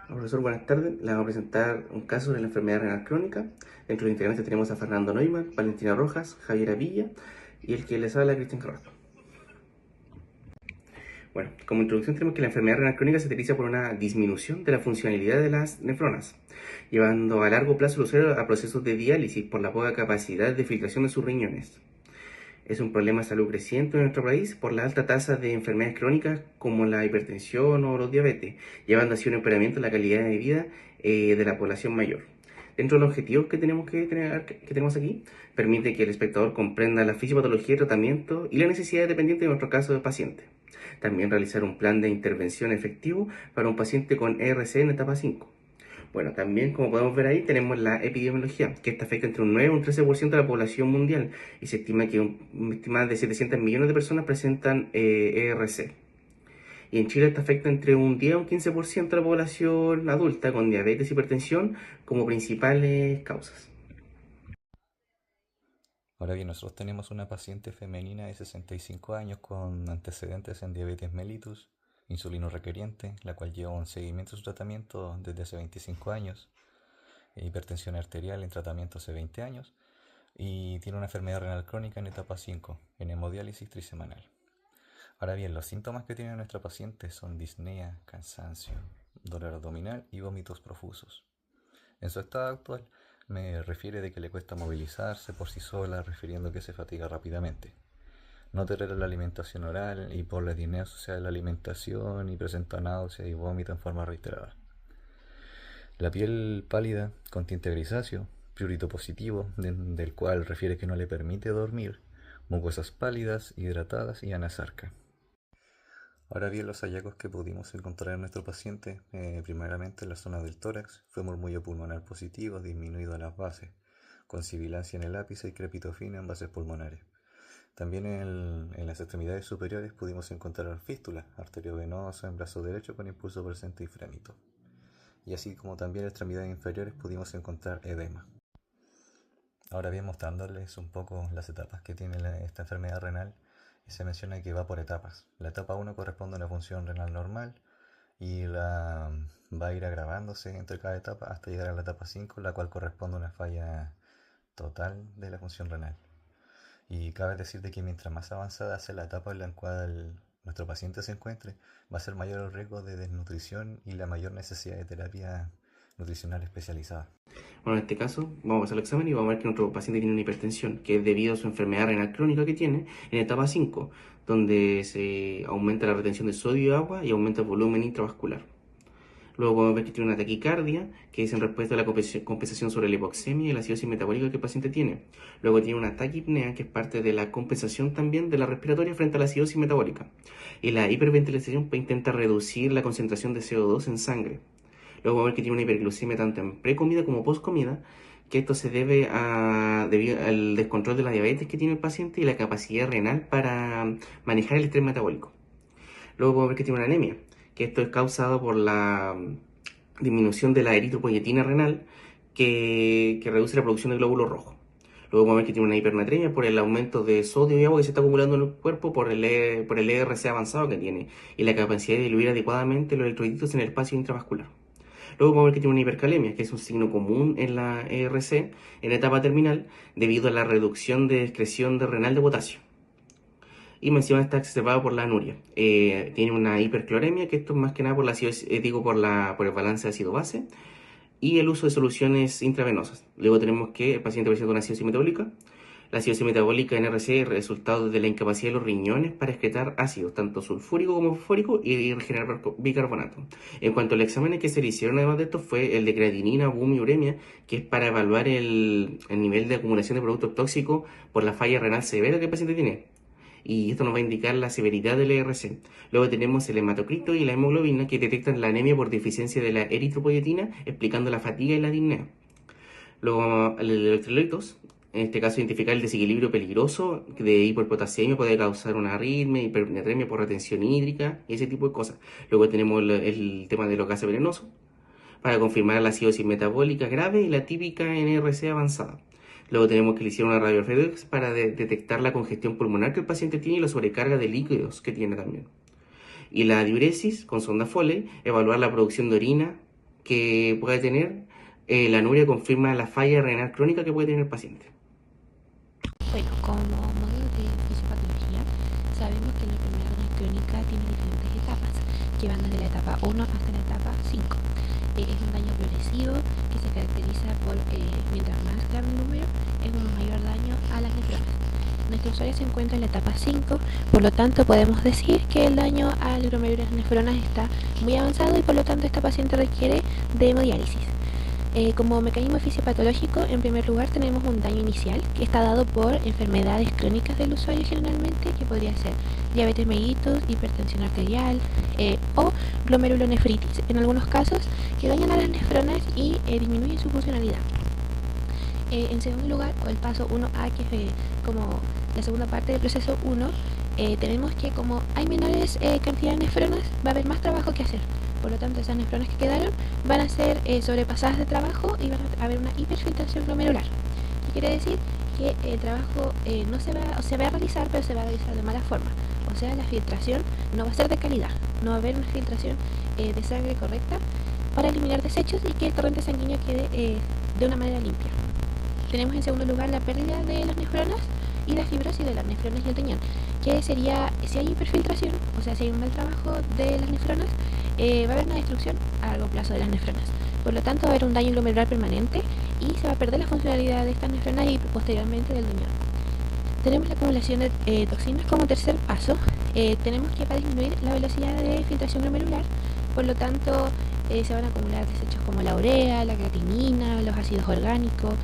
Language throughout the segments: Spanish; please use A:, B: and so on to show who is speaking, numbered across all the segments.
A: Hola, profesor, buenas tardes. Le vamos a presentar un caso de la enfermedad renal crónica. Dentro de los integrantes tenemos a Fernando Neumann, Valentina Rojas, Javier Villa y el que les habla, Cristian Carrasco. Bueno, como introducción tenemos que la enfermedad renal crónica se caracteriza por una disminución de la funcionalidad de las nefronas, llevando a largo plazo al usuario a procesos de diálisis por la poca capacidad de filtración de sus riñones. Es un problema de salud creciente en nuestro país por la alta tasa de enfermedades crónicas como la hipertensión o los diabetes, llevando así un empeoramiento en la calidad de vida de la población mayor. Dentro de los objetivos que tenemos aquí, permite que el espectador comprenda la fisiopatología, tratamiento y la necesidad dependiente de nuestro caso de paciente. También realizar un plan de intervención efectivo para un paciente con ERC en etapa 5. Bueno, también como podemos ver ahí tenemos la epidemiología, que esta afecta entre un 9 y un 13% de la población mundial y se estima que más de 700 millones de personas presentan ERC. Y en Chile esta afecta entre un 10 y un 15% de la población adulta con diabetes y hipertensión como principales causas.
B: Ahora bien, nosotros tenemos una paciente femenina de 65 años con antecedentes en diabetes mellitus, insulino requeriente, la cual lleva un seguimiento de su tratamiento desde hace 25 años, hipertensión arterial en tratamiento hace 20 años y tiene una enfermedad renal crónica en etapa 5, en hemodiálisis trisemanal. Ahora bien, los síntomas que tiene nuestra paciente son disnea, cansancio, dolor abdominal y vómitos profusos. En su estado actual, me refiere de que le cuesta movilizarse por sí sola, refiriendo que se fatiga rápidamente. No tolera la alimentación oral y por la disnea asociada a la alimentación y presenta náusea y vómito en forma reiterada. La piel pálida con tinte grisáceo, prurito positivo, del cual refiere que no le permite dormir, mucosas pálidas, hidratadas y anasarca. Ahora bien, los hallazgos que pudimos encontrar en nuestro paciente, primeramente en la zona del tórax, fue murmullo pulmonar positivo, disminuido a las bases, con sibilancia en el ápice y crepito fino en bases pulmonares. También en las extremidades superiores pudimos encontrar fístula arteriovenosa en brazo derecho con impulso presente y frémito. Y así como también en extremidades inferiores pudimos encontrar edema. Ahora bien, mostrándoles un poco las etapas que tiene esta enfermedad renal, se menciona que va por etapas. La etapa 1 corresponde a una función renal normal y va a ir agravándose entre cada etapa hasta llegar a la etapa 5, la cual corresponde a una falla total de la función renal. Y cabe decir de que mientras más avanzada sea la etapa en la cual nuestro paciente se encuentre, va a ser mayor el riesgo de desnutrición y la mayor necesidad de terapia nutricional especializada.
A: Bueno, en este caso vamos a pasar el examen y vamos a ver que nuestro paciente tiene una hipertensión, que es debido a su enfermedad renal crónica que tiene en etapa 5, donde se aumenta la retención de sodio y agua y aumenta el volumen intravascular. Luego podemos ver que tiene una taquicardia, que es en respuesta a la compensación sobre la hipoxemia y la acidosis metabólica que el paciente tiene. Luego tiene una taquipnea, que es parte de la compensación también de la respiratoria frente a la acidosis metabólica. Y la hiperventilación intenta reducir la concentración de CO2 en sangre. Luego vamos a ver que tiene una hiperglucemia tanto en pre-comida como post-comida, que esto se debe debido al descontrol de la diabetes que tiene el paciente y la capacidad renal para manejar el estrés metabólico. Luego podemos ver que tiene una anemia, que esto es causado por la disminución de la eritropoyetina renal que reduce la producción de glóbulos rojos. Luego podemos ver que tiene una hipernatremia por el aumento de sodio y agua que se está acumulando en el cuerpo por el ERC avanzado que tiene y la capacidad de diluir adecuadamente los electrolitos en el espacio intravascular. Luego podemos ver que tiene una hipercalemia, que es un signo común en la ERC en etapa terminal debido a la reducción de excreción de renal de potasio. Y encima está exacerbado por la anuria. Tiene una hipercloremia, que esto es más que nada por por el balance ácido-base y el uso de soluciones intravenosas. Luego tenemos que el paciente presenta una acidosis metabólica. La acidosis metabólica en RC es el resultado de la incapacidad de los riñones para excretar ácidos, tanto sulfúrico como fosfórico, y regenerar bicarbonato. En cuanto al examen que se le hicieron además de esto fue el de creatinina, BUM y uremia, que es para evaluar el nivel de acumulación de productos tóxicos por la falla renal severa que el paciente tiene. Y esto nos va a indicar la severidad del ERC. Luego tenemos el hematocrito y la hemoglobina, que detectan la anemia por deficiencia de la eritropoyetina, explicando la fatiga y la disnea. Luego vamos a los electrolitos. En este caso, identificar el desequilibrio peligroso de hiperpotasemia puede causar una arritmia, hipernatremia por retención hídrica y ese tipo de cosas. Luego tenemos el tema de los gases venenosos para confirmar la acidosis metabólica grave y la típica NRC avanzada. Luego tenemos que le hicieron una radiofredox para detectar la congestión pulmonar que el paciente tiene y la sobrecarga de líquidos que tiene también. Y la diuresis con sonda Foley, evaluar la producción de orina que puede tener. La anuria confirma la falla renal crónica que puede tener el paciente.
C: Bueno, como modo de fisiopatología, sabemos que la enfermedad renal crónica tiene diferentes etapas, que van desde la etapa 1 hasta la etapa 5. Es un daño progresivo que se caracteriza por, mientras más grande el número, es un mayor daño a las nefronas. Nuestro usuario se encuentra en la etapa 5, por lo tanto podemos decir que el daño al glomérulo de las nefronas está muy avanzado y por lo tanto esta paciente requiere de hemodiálisis. Como mecanismo fisiopatológico, en primer lugar tenemos un daño inicial que está dado por enfermedades crónicas del usuario generalmente, que podría ser diabetes mellitus, hipertensión arterial o glomerulonefritis en algunos casos, que dañan a las nefronas y disminuyen su funcionalidad. En segundo lugar, o el paso 1A, que es como la segunda parte del proceso 1, tenemos que como hay menores cantidades de nefronas, va a haber más trabajo que hacer. Por lo tanto, esas nefronas que quedaron van a ser sobrepasadas de trabajo y van a haber una hiperfiltración glomerular. ¿Qué quiere decir? Que el trabajo no se va a realizar, pero se va a realizar de mala forma. O sea, la filtración no va a ser de calidad, no va a haber una filtración de sangre correcta para eliminar desechos y que el torrente sanguíneo quede de una manera limpia. Tenemos en segundo lugar la pérdida de las nefronas y la fibrosis de las nefronas y el riñón, que sería, si hay hiperfiltración, o sea, si hay un mal trabajo de las nefronas, va a haber una destrucción a largo plazo de las nefronas. Por lo tanto, va a haber un daño glomerular permanente y se va a perder la funcionalidad de estas nefronas y posteriormente del riñón. Tenemos la acumulación de toxinas como tercer paso. Tenemos que para disminuir la velocidad de filtración glomerular, por lo tanto, se van a acumular desechos como la urea, la creatinina, los ácidos orgánicos.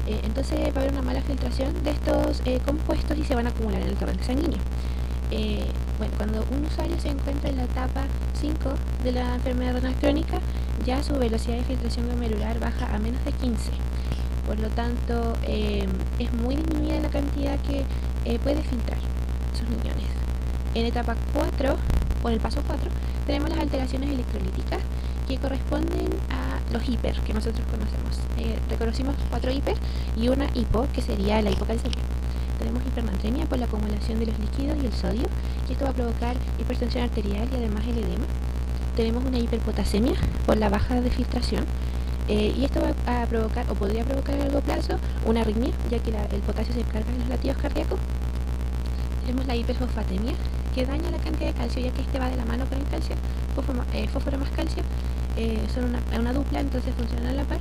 C: Entonces va a haber una mala filtración de estos compuestos y se van a acumular en el torrente sanguíneo. Bueno, cuando un usuario se encuentra en la etapa 5 de la enfermedad renal crónica, ya su velocidad de filtración glomerular baja a menos de 15. Por lo tanto, es muy disminuida la cantidad que puede filtrar sus riñones. En etapa 4, o en el paso 4, tenemos las alteraciones electrolíticas que corresponden a los hiper que nosotros conocemos. Reconocimos 4 hiper y una hipo, que sería la hipocalcemia. Tenemos hipernatremia por la acumulación de los líquidos y el sodio, y esto va a provocar hipertensión arterial y además el edema. Tenemos una hiperpotasemia por la baja de filtración, y esto va a provocar, o podría provocar a largo plazo, una arritmia, ya que el potasio se encarga de los latidos cardíacos. Tenemos la hiperfosfatemia, que daña la cantidad de calcio, ya que este va de la mano con el calcio, fósforo más calcio, son una dupla, entonces funcionan a la par,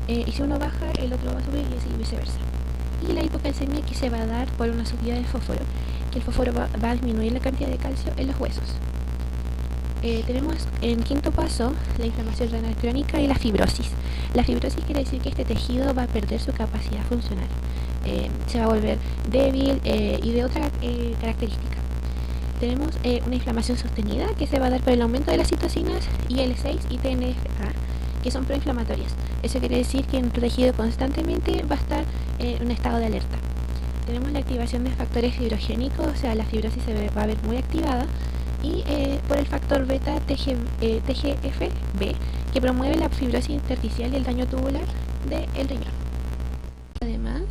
C: y si uno baja, el otro va a subir y así viceversa. Y la hipocalcemia, que se va a dar por una subida de fósforo, que el fósforo va a disminuir la cantidad de calcio en los huesos. Tenemos en quinto paso la inflamación renal crónica y la fibrosis. La fibrosis quiere decir que este tejido va a perder su capacidad funcional, se va a volver débil y de otra característica. Tenemos una inflamación sostenida que se va a dar por el aumento de las citocinas IL-6 y TNF-A, que son proinflamatorias. Eso quiere decir que nuestro tejido constantemente va a estar en un estado de alerta. Tenemos la activación de factores fibrogénicos, o sea, la fibrosis se va a ver muy activada, y por el factor beta TGF-B, que promueve la fibrosis intersticial y el daño tubular del riñón. Además,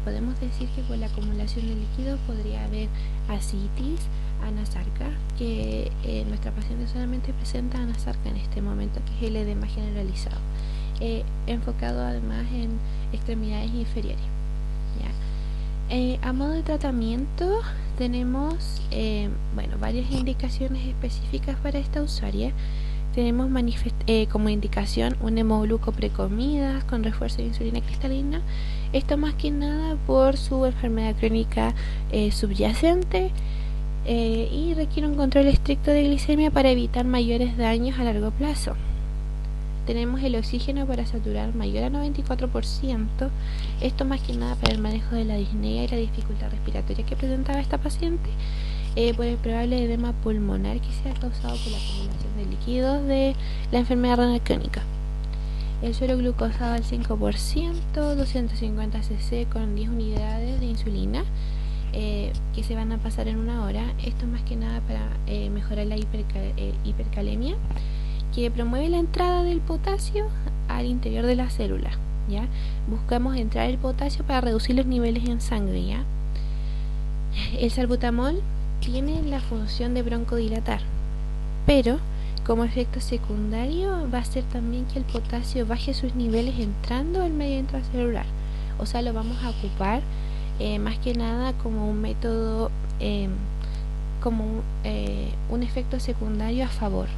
C: podemos decir que por la acumulación de líquidos podría haber ascitis, anasarca, que nuestra paciente solamente presenta anasarca en este momento, que es el edema generalizado, enfocado además en extremidades inferiores. ¿Ya? A modo de tratamiento tenemos varias indicaciones específicas para esta usuaria. Tenemos como indicación un hemogluco precomida con refuerzo de insulina cristalina. Esto más que nada por su enfermedad crónica subyacente, y requiere un control estricto de glicemia para evitar mayores daños a largo plazo. Tenemos el oxígeno para saturar mayor a 94%. Esto más que nada para el manejo de la disnea y la dificultad respiratoria que presentaba esta paciente, por el probable edema pulmonar que sea causado por la acumulación de líquidos de la enfermedad renal crónica. El suero glucosado al 5%, 250 cc con 10 unidades de insulina, que se van a pasar en 1 hora. Esto más que nada para mejorar la hipercalemia, que promueve la entrada del potasio al interior de la célula. ¿Ya? Buscamos entrar el potasio para reducir los niveles en sangre. ¿Ya? El salbutamol tiene la función de broncodilatar, pero Como efecto secundario va a ser también que el potasio baje sus niveles entrando al medio intracelular. O sea, lo vamos a ocupar más que nada como un método, como un efecto secundario a favor,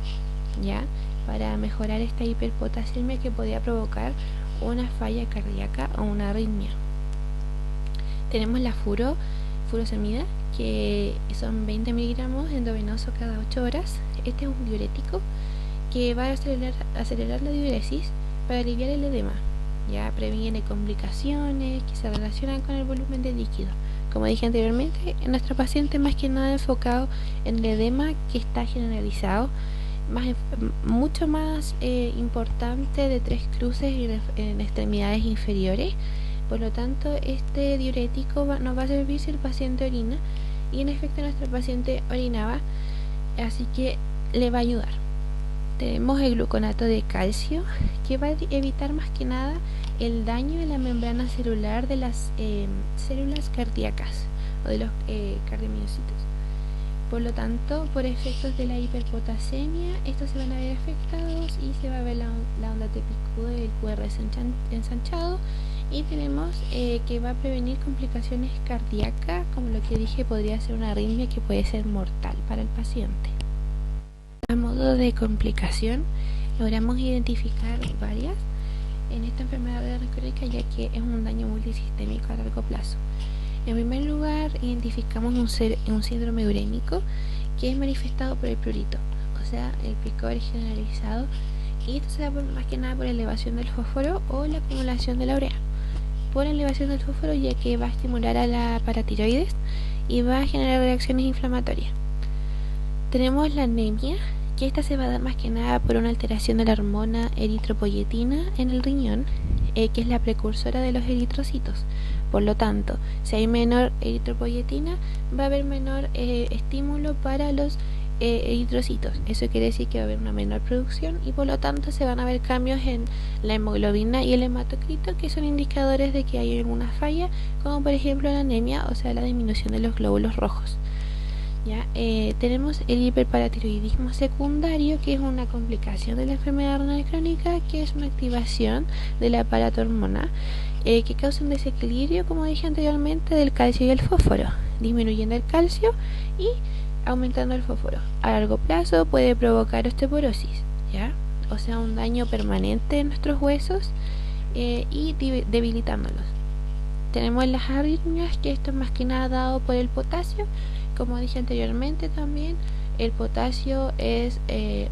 C: ¿ya? Para mejorar esta hiperpotasemia que podría provocar una falla cardíaca o una arritmia. Tenemos la furosemida, que son 20 miligramos endovenoso cada 8 horas. Este es un diurético que va a acelerar la diuresis para aliviar el edema. Ya previene complicaciones que se relacionan con el volumen de líquido. Como dije anteriormente, en nuestro paciente más que nada enfocado en el edema que está generalizado, mucho más importante de 3 cruces en extremidades inferiores. Por lo tanto, este diurético nos va a servir si el paciente orina, y en efecto nuestro paciente orinaba, así que le va a ayudar. Tenemos el gluconato de calcio, que va a evitar más que nada el daño en la membrana celular de las células cardíacas o de los cardiomiocitos. Por lo tanto, por efectos de la hiperpotasemia, estos se van a ver afectados y se va a ver la onda de picudo del QR ensanchado, y tenemos que va a prevenir complicaciones cardíacas, como lo que dije, podría ser una arritmia que puede ser mortal para el paciente. A modo de complicación, logramos identificar varias en esta enfermedad renal crónica, ya que es un daño multisistémico a largo plazo. En primer lugar, identificamos un síndrome urémico que es manifestado por el prurito, o sea, el picor generalizado, y esto se da más que nada por elevación del fósforo o la acumulación de la urea. Por elevación del fósforo, ya que va a estimular a la paratiroides y va a generar reacciones inflamatorias. Tenemos la anemia, que esta se va a dar más que nada por una alteración de la hormona eritropoyetina en el riñón, que es la precursora de los eritrocitos. Por lo tanto, si hay menor eritropoyetina, va a haber menor estímulo para los eritrocitos. Eso quiere decir que va a haber una menor producción, y por lo tanto se van a ver cambios en la hemoglobina y el hematocrito, que son indicadores de que hay alguna falla, como por ejemplo la anemia, o sea, la disminución de los glóbulos rojos. ¿Ya? Tenemos el hiperparatiroidismo secundario, que es una complicación de la enfermedad renal crónica, que es una activación del aparato hormonal que causa un desequilibrio, como dije anteriormente, del calcio y el fósforo, disminuyendo el calcio y aumentando el fósforo. A largo plazo puede provocar osteoporosis, ¿ya? O sea, un daño permanente en nuestros huesos y debilitándolos. Tenemos las arritmias, que esto es más que nada dado por el potasio. Como dije anteriormente también, el potasio es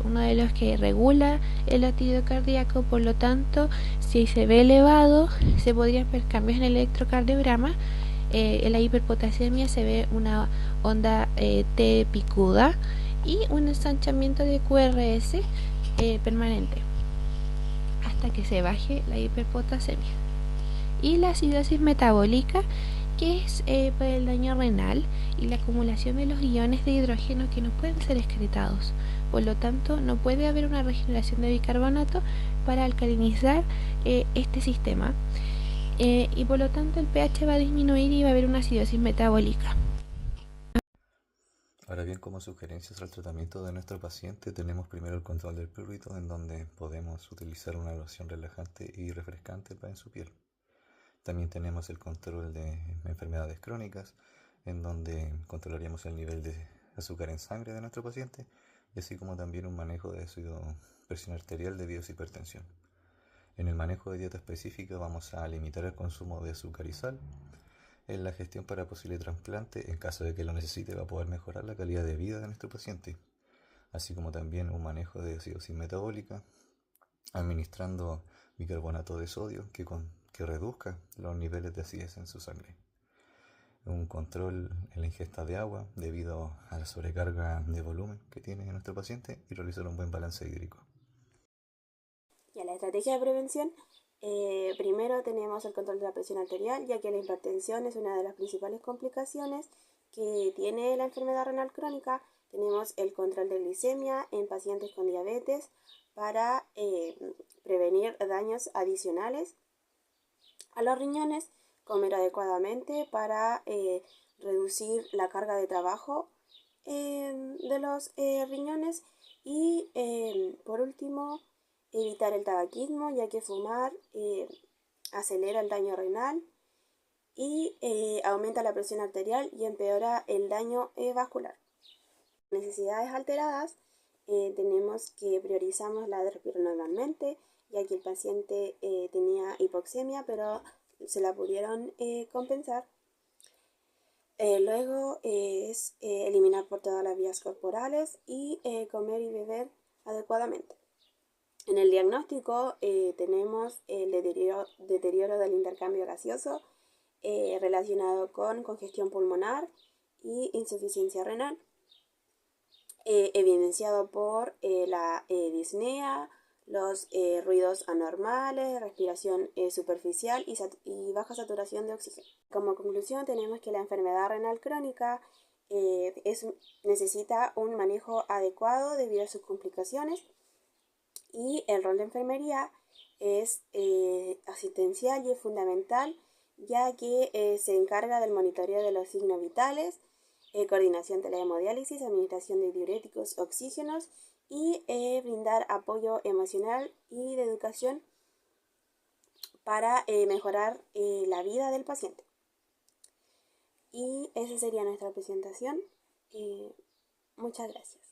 C: uno de los que regula el latido cardíaco. Por lo tanto, si se ve elevado, se podrían ver cambios en el electrocardiograma. En la hiperpotasemia se ve una onda T picuda y un ensanchamiento de QRS permanente hasta que se baje la hiperpotasemia. Y la acidosis metabólica, que es por el daño renal y la acumulación de los iones de hidrógeno que no pueden ser excretados. Por lo tanto, no puede haber una regeneración de bicarbonato para alcalinizar este sistema, y por lo tanto el pH va a disminuir y va a haber una acidosis metabólica.
B: Ahora bien, como sugerencias al tratamiento de nuestro paciente, tenemos primero el control del prurito, en donde podemos utilizar una loción relajante y refrescante en su piel. También tenemos el control de enfermedades crónicas, en donde controlaríamos el nivel de azúcar en sangre de nuestro paciente, y así como también un manejo de su presión arterial debido a su hipertensión. En el manejo de dieta específica vamos a limitar el consumo de azúcar y sal. En la gestión para posible trasplante, en caso de que lo necesite, va a poder mejorar la calidad de vida de nuestro paciente, así como también un manejo de acidosis metabólica, administrando bicarbonato de sodio que reduzca los niveles de acidez en su sangre. Un control en la ingesta de agua debido a la sobrecarga de volumen que tiene nuestro paciente, y realizar un buen balance hídrico.
D: Y a la estrategia de prevención, primero tenemos el control de la presión arterial, ya que la hipertensión es una de las principales complicaciones que tiene la enfermedad renal crónica. Tenemos el control de glicemia en pacientes con diabetes para prevenir daños adicionales a los riñones, comer adecuadamente para reducir la carga de trabajo de los riñones, Y por último, evitar el tabaquismo, ya que fumar acelera el daño renal y aumenta la presión arterial y empeora el daño vascular. Necesidades alteradas, tenemos que priorizamos la de respirar normalmente, ya que el paciente tenía hipoxemia, pero se la pudieron compensar. Luego es eliminar por todas las vías corporales y comer y beber adecuadamente. En el diagnóstico tenemos el deterioro del intercambio gaseoso relacionado con congestión pulmonar y insuficiencia renal, evidenciado por la disnea, los ruidos anormales, respiración superficial y baja saturación de oxígeno. Como conclusión tenemos que la enfermedad renal crónica necesita un manejo adecuado debido a sus complicaciones y el rol de enfermería es asistencial y es fundamental, ya que se encarga del monitoreo de los signos vitales, coordinación de la hemodiálisis, administración de diuréticos, oxígenos y brindar apoyo emocional y de educación para mejorar la vida del paciente. Y esa sería nuestra presentación. Muchas gracias.